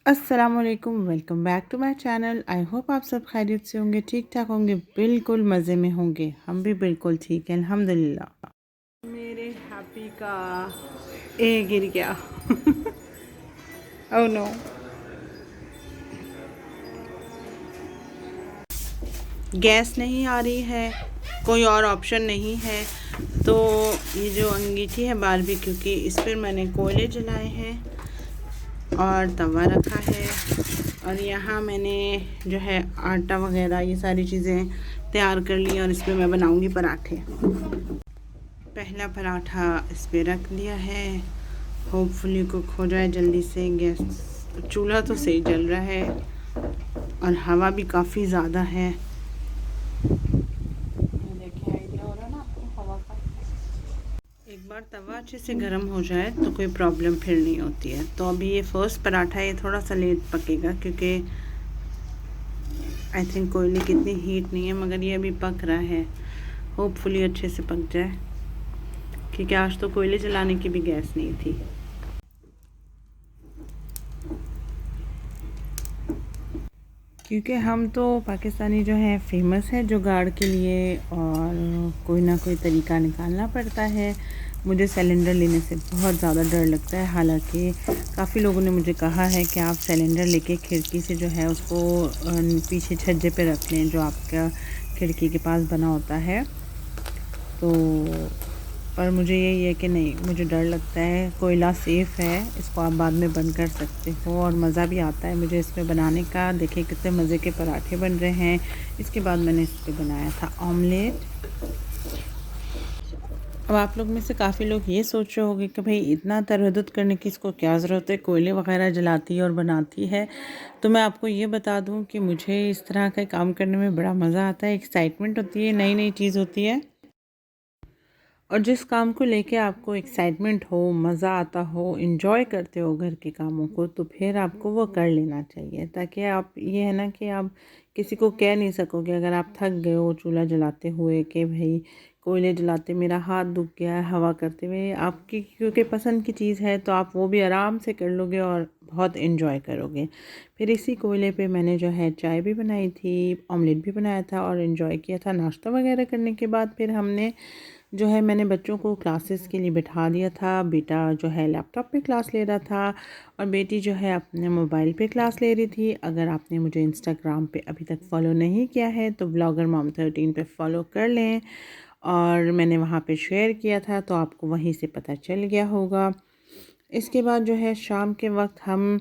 अस्सलामुअलैकुम, welcome back to my channel. I hope आप सब खैरियत से होंगे, ठीक ठाक होंगे, बिल्कुल मज़े में होंगे। हम भी बिल्कुल ठीक हैं अल्हम्दुलिल्लाह। मेरे हैप्पी का गिर गया। Oh no. गैस नहीं आ रही है, कोई और ऑप्शन नहीं है। तो ये जो अंगीठी है बारबेक्यू की, इस पर मैंने कोयले जलाए हैं और तवा रखा है। और यहाँ मैंने जो है आटा वगैरह ये सारी चीज़ें तैयार कर ली और इस पर मैं बनाऊंगी पराठे। पहला पराठा इस पर रख दिया है। होपफुली कुक हो जाए जल्दी से। गैस चूल्हा तो सही जल रहा है और हवा भी काफ़ी ज़्यादा है। देखिए आइडिया हो रहा है ना आपको हवा का। एक बार तवा अच्छे से गर्म हो जाए तो कोई प्रॉब्लम फिर नहीं होती है। तो अभी ये फर्स्ट पराठा ये थोड़ा सा लेट पकेगा क्योंकि आई थिंक कोयले की इतनी हीट नहीं है, मगर ये अभी पक रहा है। होपफुली अच्छे से पक जाए क्योंकि आज तो कोयले जलाने की भी गैस नहीं थी। क्योंकि हम तो पाकिस्तानी जो है फेमस है जुगाड़ के लिए, और कोई ना कोई तरीका निकालना पड़ता है। मुझे सिलेंडर लेने से बहुत ज़्यादा डर लगता है। हालांकि काफ़ी लोगों ने मुझे कहा है कि आप सिलेंडर लेके खिड़की से जो है उसको पीछे छज्जे पे रख लें, जो आपका खिड़की के पास बना होता है। तो पर मुझे यही है कि नहीं, मुझे डर लगता है। कोयला सेफ़ है, इसको आप बाद में बंद कर सकते हो और मज़ा भी आता है मुझे इसमें बनाने का। देखिए कितने मज़े के पराठे बन रहे हैं। इसके बाद मैंने इस पर बनाया था ऑमलेट। अब आप लोग में से काफ़ी लोग ये सोच रहे होंगे कि भाई इतना तरद्दुत करने की इसको क्या ज़रूरत है, कोयले वगैरह जलाती है और बनाती है। तो मैं आपको ये बता दूं कि मुझे इस तरह का काम करने में बड़ा मज़ा आता है, एक्साइटमेंट होती है, नई नई चीज़ होती है। और जिस काम को लेके आपको एक्साइटमेंट हो, मज़ा आता हो, इन्जॉय करते हो घर के कामों को, तो फिर आपको वो कर लेना चाहिए। ताकि आप ये है ना कि आप किसी को कह नहीं सकोगे अगर आप थक गए हो चूल्हा जलाते हुए कि भाई कोयले जलाते मेरा हाथ दुख गया है हवा करते हुए। आपकी क्योंकि पसंद की चीज़ है तो आप वो भी आराम से कर लोगे और बहुत इन्जॉय करोगे। फिर इसी कोयले पे मैंने जो है चाय भी बनाई थी, ऑमलेट भी बनाया था और इन्जॉय किया था। नाश्ता वगैरह करने के बाद फिर हमने जो है मैंने बच्चों को क्लासेस के लिए बिठा दिया था। बेटा जो है लैपटॉप पे क्लास ले रहा था और बेटी जो है अपने मोबाइल पे क्लास ले रही थी। अगर आपने मुझे इंस्टाग्राम पे अभी तक फॉलो नहीं किया है तो ब्लॉगर मॉम 13 पे फॉलो कर लें, और मैंने वहाँ पे शेयर किया था तो आपको वहीं से पता चल गया होगा। इसके बाद जो है शाम के वक्त हम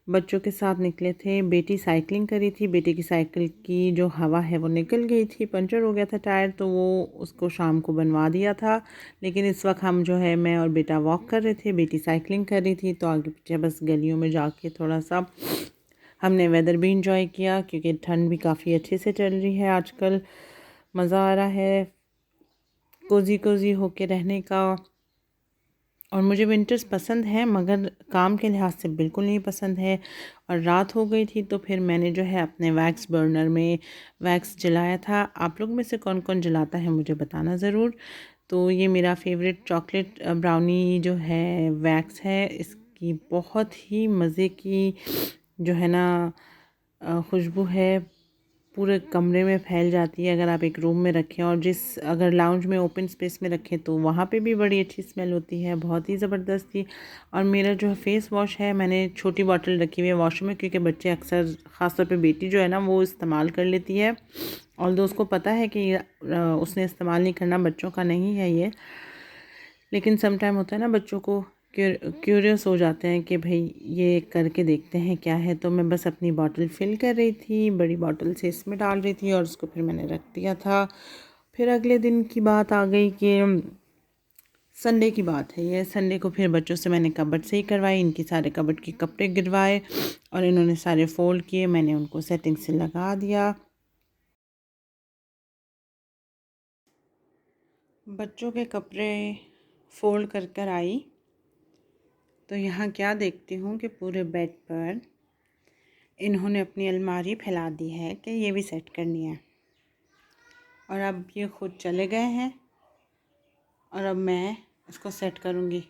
बच्चों के साथ निकले थे। बेटी साइकिलिंग करी थी, बेटी की साइकिल की जो हवा है वो निकल गई थी, पंचर हो गया था टायर, तो वो उसको शाम को बनवा दिया था। लेकिन इस वक्त हम जो है मैं और बेटा वॉक कर रहे थे, बेटी साइकिलिंग कर रही थी। तो आगे पीछे बस गलियों में जाके थोड़ा सा हमने वेदर भी इंजॉय किया क्योंकि ठंड भी काफ़ी अच्छे से चल रही है आजकल। मज़ा आ रहा है कोज़ी कोज़ी होके रहने का। और मुझे विंटर्स पसंद है मगर काम के लिहाज से बिल्कुल नहीं पसंद है। और रात हो गई थी तो फिर मैंने जो है अपने वैक्स बर्नर में वैक्स जलाया था। आप लोग में से कौन कौन जलाता है मुझे बताना ज़रूर। तो ये मेरा फेवरेट चॉकलेट ब्राउनी जो है वैक्स है, इसकी बहुत ही मज़े की जो है ना खुशबू है, पूरे कमरे में फैल जाती है अगर आप एक रूम में रखें। और अगर लाउंज में ओपन स्पेस में रखें तो वहाँ पे भी बड़ी अच्छी स्मेल होती है, बहुत ही ज़बरदस्त थी। और मेरा जो फेस वॉश है मैंने छोटी बॉटल रखी हुई है वॉशरूम में, क्योंकि बच्चे अक्सर ख़ासतौर पे बेटी जो है ना वो इस्तेमाल कर लेती है। ऑल्दो उसको पता है कि उसने इस्तेमाल नहीं करना, बच्चों का नहीं है ये। लेकिन सम टाइम होता है ना बच्चों को क्यूरियस हो जाते हैं कि भाई ये करके देखते हैं क्या है। तो मैं बस अपनी बॉटल फिल कर रही थी, बड़ी बॉटल से इसमें डाल रही थी और उसको फिर मैंने रख दिया था। फिर अगले दिन की बात आ गई कि संडे की बात है ये। संडे को फिर बच्चों से मैंने कबर्ड सही करवाई, इनकी सारे कबर्ड के कपड़े गिरवाए और इन्होंने सारे फ़ोल्ड किए, मैंने उनको सेटिंग से लगा दिया। बच्चों के कपड़े फ़ोल्ड कर कर आई तो यहाँ क्या देखती हूँ कि पूरे बेड पर इन्होंने अपनी अलमारी फैला दी है कि ये भी सेट करनी है। और अब ये खुद चले गए हैं और अब मैं इसको सेट करूँगी।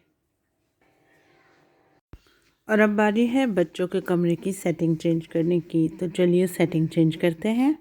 और अब बारी है बच्चों के कमरे की सेटिंग चेंज करने की, तो चलिए सेटिंग चेंज करते हैं।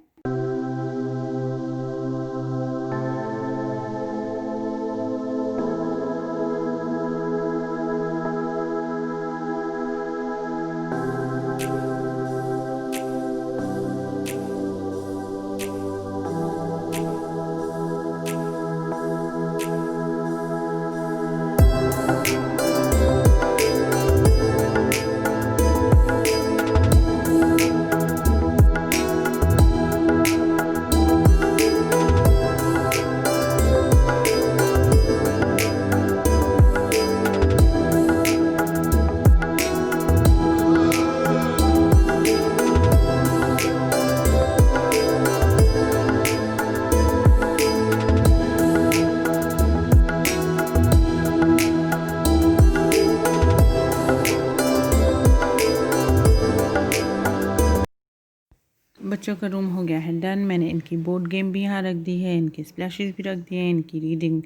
बच्चों का रूम हो गया है डन। मैंने इनकी बोर्ड गेम भी यहाँ रख दी है, इनके स्प्लैशेस भी रख दिए हैं, इनकी रीडिंग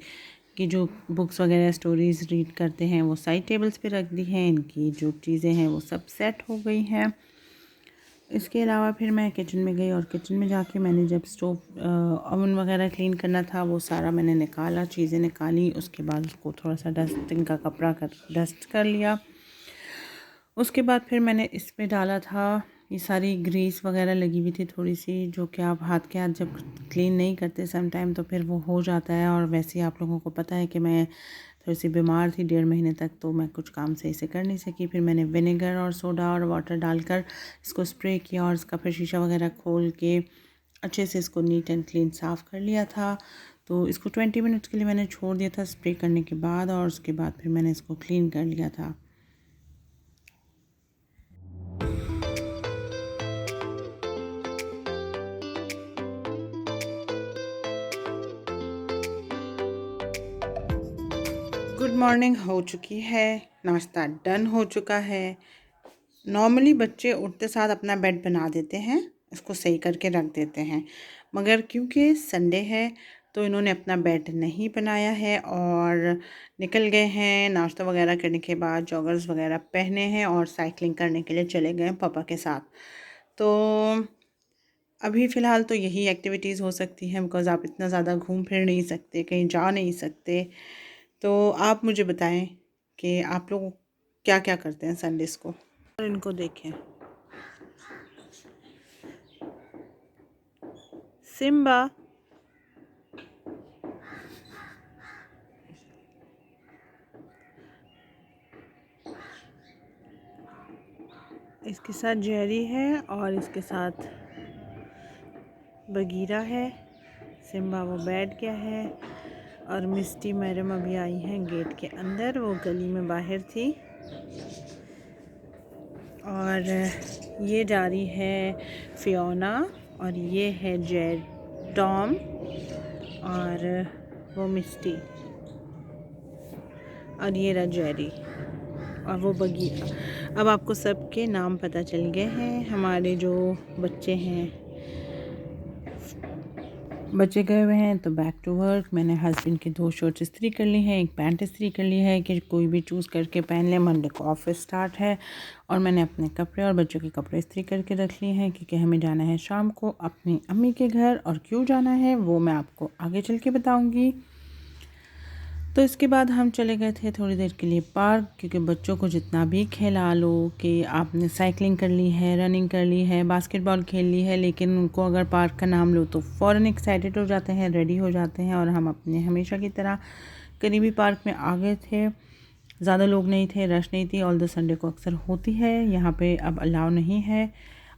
की जो बुक्स वगैरह स्टोरीज़ रीड करते हैं वो साइड टेबल्स पे रख दी हैं। इनकी जो चीज़ें हैं वो सब सेट हो गई हैं। इसके अलावा फिर मैं किचन में गई और किचन में जाके मैंने जब स्टोव ओवन वगैरह क्लीन करना था वो सारा मैंने निकाला, चीज़ें निकाली। उसके बाद उसको थोड़ा सा डस्टिंग का कपड़ा कर डस्ट कर लिया। उसके बाद फिर मैंने इस पे डाला था, ये सारी ग्रीस वगैरह लगी हुई थी थोड़ी सी, जो कि आप हाथ के हाथ जब क्लीन नहीं करते सम टाइम तो फिर वो हो जाता है। और वैसे ही आप लोगों को पता है कि मैं थोड़ी सी बीमार थी 1.5 महीने तक, तो मैं कुछ काम सही से कर नहीं सकी। फिर मैंने विनेगर और सोडा और वाटर डालकर इसको स्प्रे किया और इसका फिर शीशा वगैरह खोल के अच्छे से इसको नीट एंड क्लीन साफ़ कर लिया था। तो इसको 20 मिनट्स के लिए मैंने छोड़ दिया था स्प्रे करने के बाद, और उसके बाद फिर मैंने इसको क्लीन कर लिया था। गुड मॉर्निंग हो चुकी है, नाश्ता डन हो चुका है। नॉर्मली बच्चे उठते साथ अपना बेड बना देते हैं, इसको सही करके रख देते हैं, मगर क्योंकि संडे है तो इन्होंने अपना बेड नहीं बनाया है और निकल गए हैं नाश्ता वगैरह करने के बाद, जॉगर्स वगैरह पहने हैं और साइकिलिंग करने के लिए चले गए पापा के साथ। तो अभी फ़िलहाल तो यही एक्टिविटीज़ हो सकती हैं, बिकॉज़ आप इतना ज़्यादा घूम फिर नहीं सकते, कहीं जा नहीं सकते। तो आप मुझे बताएं कि आप लोग क्या-क्या करते हैं संडेज़ को। और इनको देखें, सिम्बा इसके साथ जेरी है और इसके साथ बगीरा है। सिम्बा वो बैठ गया है और मिस्टी मैडम अभी आई हैं गेट के अंदर, वो गली में बाहर थी। और ये जा रही है फियोना और ये है टॉम और वो मिस्टी और ये रहा जेरी और वो बगीरा। अब आपको सबके नाम पता चल गए हैं। हमारे जो बच्चे हैं, बच्चे गए हुए हैं तो बैक टू वर्क। मैंने हस्बैंड की 2 शर्ट्स इस्त्री कर ली हैं, एक पैंट इस्त्री कर ली है कि कोई भी चूज़ करके पहन ले, मंडे को ऑफिस स्टार्ट है। और मैंने अपने कपड़े और बच्चों के कपड़े इस्त्री करके रख लिए हैं क्योंकि हमें जाना है शाम को अपनी अम्मी के घर, और क्यों जाना है वो मैं आपको आगे चल के बताऊँगी। तो इसके बाद हम चले गए थे थोड़ी देर के लिए पार्क, क्योंकि बच्चों को जितना भी खेला लो कि आपने साइकिलिंग कर ली है, रनिंग कर ली है, बास्केटबॉल खेल ली है, लेकिन उनको अगर पार्क का नाम लो तो फ़ौरन एक्साइटेड हो जाते हैं, रेडी हो जाते हैं। और हम अपने हमेशा की तरह करीबी पार्क में आ गए थे। ज़्यादा लोग नहीं थे, रश नहीं थी। ऑल द संडे को अक्सर होती है, यहाँ पे अब अलाउ नहीं है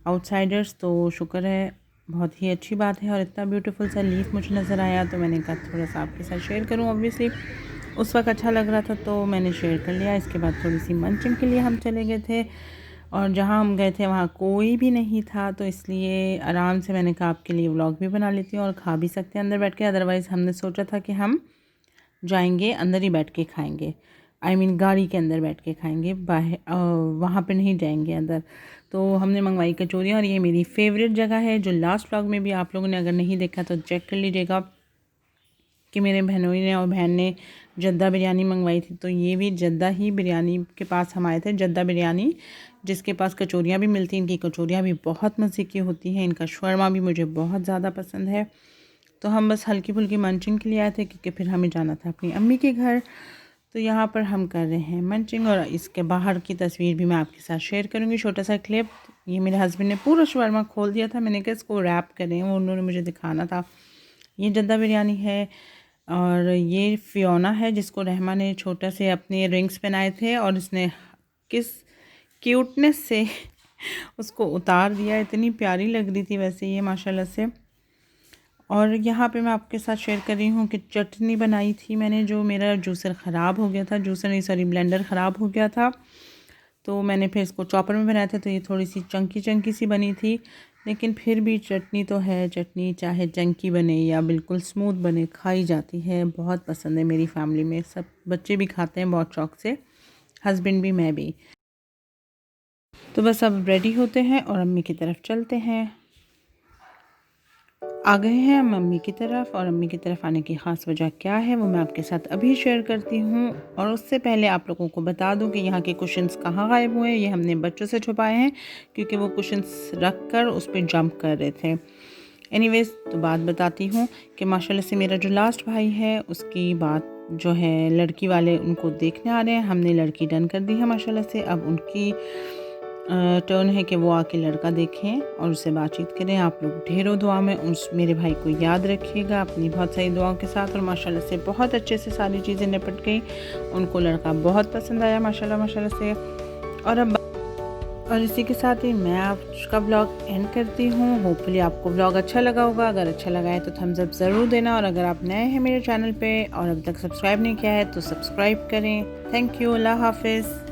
आउटसाइडर्स, तो शुक्र है, बहुत ही अच्छी बात है। और इतना ब्यूटीफुल सा लीफ मुझे नज़र आया तो मैंने कहा थोड़ा सा आपके साथ शेयर करूं। ऑब्वियसली उस वक्त अच्छा लग रहा था तो मैंने शेयर कर लिया। इसके बाद थोड़ी सी मंचिंग के लिए हम चले गए थे, और जहां हम गए थे वहां कोई भी नहीं था, तो इसलिए आराम से मैंने कहा आपके लिए व्लॉग भी बना लेती हूँ और खा भी सकते हैं अंदर बैठ के। अदरवाइज़ हमने सोचा था कि हम जाएंगे अंदर ही बैठ के खाएंगे, गाड़ी के अंदर बैठ के खाएंगे, बाहर वहाँ पे नहीं जाएंगे अंदर। तो हमने मंगवाई कचौरियाँ, और ये मेरी फेवरेट जगह है जो लास्ट व्लॉग में भी आप लोगों ने अगर नहीं देखा तो चेक कर लीजिएगा कि मेरे बहनोई ने और बहन ने जद्दा बिरयानी मंगवाई थी, तो ये भी जद्दा ही बिरयानी के पास हम आए थे, जद्दा बिरयानी, जिसके पास कचौरियाँ भी मिलती हैं। इनकी कचौरियाँ भी बहुत मज़े की होती हैं, इनका शौरमा भी मुझे बहुत ज़्यादा पसंद है। तो हम बस हल्की फुल्की मंचिंग के लिए आए थे, क्योंकि फिर हमें जाना था अपनी अम्मी के घर। तो यहाँ पर हम कर रहे हैं मंचिंग, और इसके बाहर की तस्वीर भी मैं आपके साथ शेयर करूँगी, छोटा सा क्लिप। ये मेरे हस्बैंड ने पूरा शवरमा खोल दिया था, मैंने कहा इसको रैप करें, वो उन्होंने मुझे दिखाना था। ये जद्दा बिरयानी है, और ये फियोना है, जिसको रहमा ने छोटा से अपने रिंग्स पहनाए थे, और इसने किस क्यूटनेस से उसको उतार दिया। इतनी प्यारी लग रही थी वैसे ये माशाल्लाह से। और यहाँ पे मैं आपके साथ शेयर कर रही हूँ कि चटनी बनाई थी मैंने, जो मेरा जूसर ख़राब हो गया था, जूसर नहीं सॉरी ब्लेंडर ख़राब हो गया था, तो मैंने फिर इसको चॉपर में बनाया था। तो ये थोड़ी सी चंकी चंकी सी बनी थी, लेकिन फिर भी चटनी तो है, चटनी चाहे चंकी बने या बिल्कुल स्मूथ बने, खाई जाती है। बहुत पसंद है मेरी फैमिली में, सब बच्चे भी खाते हैं बहुत शौक़ से, हस्बैंड भी, मैं भी। तो बस अब रेडी होते हैं और अम्मी की तरफ चलते हैं। आ गए हैं हम अम्मी की तरफ, और अम्मी की तरफ आने की ख़ास वजह क्या है वो मैं आपके साथ अभी शेयर करती हूँ। और उससे पहले आप लोगों को बता दूँ कि यहाँ के कुशन्स कहाँ गायब हुए हैं। ये हमने बच्चों से छुपाए हैं, क्योंकि वो कुशन्स रख कर उस पर जंप कर रहे थे। एनीवेज़, तो बात बताती हूँ कि माशाल्लाह से मेरा जो लास्ट भाई है, उसकी बात जो है लड़की वाले उनको देखने आ रहे हैं। हमने लड़की डन कर दी है माशाल्लाह से। अब उनकी टर्न है कि वो आके लड़का देखें और उससे बातचीत करें। आप लोग ढेरों दुआ में उस मेरे भाई को याद रखिएगा अपनी बहुत सारी दुआओं के साथ। और माशाल्लाह से बहुत अच्छे से सारी चीज़ें निपट गई, उनको लड़का बहुत पसंद आया माशाल्लाह माशाल्लाह से। और इसी के साथ ही मैं आपका व्लॉग एंड करती हूँ। होपफुली आपको व्लॉग अच्छा लगा होगा। अगर अच्छा लगा है तो थम्स अप ज़रूर देना, और अगर आप नए हैं मेरे चैनल पे और अभी तक सब्सक्राइब नहीं किया है तो सब्सक्राइब करें। थैंक यू, अल्लाह हाफिज़।